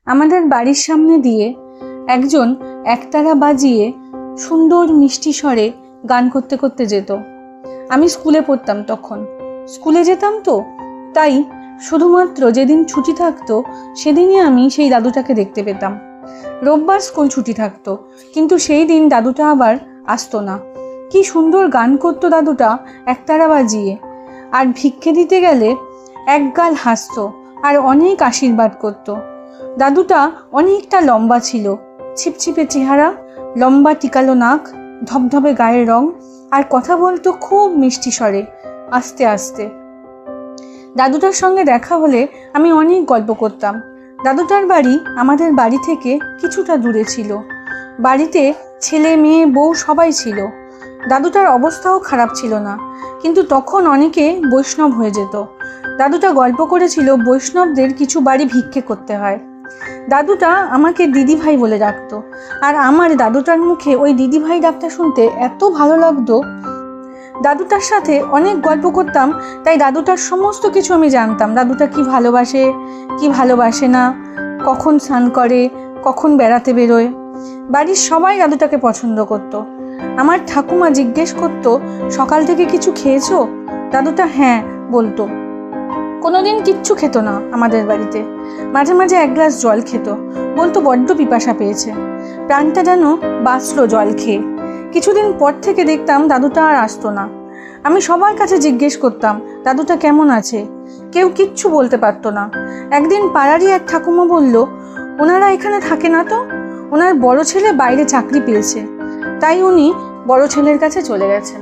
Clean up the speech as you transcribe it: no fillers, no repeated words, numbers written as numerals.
আমাদের বাড়ির সামনে দিয়ে একজন একতারা বাজিয়ে সুন্দর মিষ্টি স্বরে গান করতে করতে যেত। আমি স্কুলে পড়তাম তখন, স্কুলে যেতাম তো, তাই শুধুমাত্র যেদিন ছুটি থাকতো সেদিনই আমি সেই দাদুটাকে দেখতে পেতাম। রোববার স্কুল ছুটি থাকতো, কিন্তু সেই দিন দাদুটা আবার আসতো না। কি সুন্দর গান করতো দাদুটা একতারা বাজিয়ে, আর ভিক্ষে দিতে গেলে একগাল হাসতো আর অনেক আশীর্বাদ করতো। দাদুটা অনেকটা লম্বা ছিল, ছিপছিপে চেহারা, লম্বা টিকালো নাক, ধবধবে গায়ের রং, আর কথা বলতো খুব মিষ্টি স্বরে, আস্তে আস্তে। দাদুটার সঙ্গে দেখা হলে আমি অনেক গল্প করতাম। দাদুটার বাড়ি আমাদের বাড়ি থেকে কিছুটা দূরে ছিল। বাড়িতে ছেলে মেয়ে বউ সবাই ছিল। দাদুটার অবস্থাও খারাপ ছিল না, কিন্তু তখন অনেকে বৈষ্ণব হয়ে যেত। দাদুটা গল্প করেছিল বৈষ্ণবদের কিছু বাড়ি ভিক্ষে করতে হয়। দাদুটা আমাকে দিদিভাই বলে ডাকতো, আর আমার দাদুটার মুখে ওই দিদিভাই ডাকটা শুনতে এত ভালো লাগতো। দাদুটার সাথে অনেক গল্প করতাম, তাই দাদুটার সমস্ত কিছু আমি জানতাম। দাদুটা কি ভালোবাসে, কি ভালোবাসে না, কখন স্নান করে, কখন বেড়াতে বেরোয়। বাড়ির সবাই দাদুটাকে পছন্দ করত। আমার ঠাকুমা জিজ্ঞেস করতো, সকাল থেকে কিছু খেয়েছো? দাদুটা হ্যাঁ বলতো। কোনোদিন কিচ্ছু খেত না আমাদের বাড়িতে, মাঝে মাঝে এক গ্লাস জল খেত, বলতো বড্ড পিপাসা পেয়েছে। প্রাণটা যেন বাঁচলো জল খেয়ে। কিছুদিন পর থেকে দেখতাম দাদুটা আর আসতো না। আমি সবার কাছে জিজ্ঞেস করতাম দাদুটা কেমন আছে, কেউ কিচ্ছু বলতে পারতো না। একদিন পাড়ারই এক ঠাকুমা বলল, ওনারা এখানে থাকে না তো, ওনার বড় ছেলে বাইরে চাকরি পেয়েছে, তাই উনি বড় ছেলের কাছে চলে গেছেন।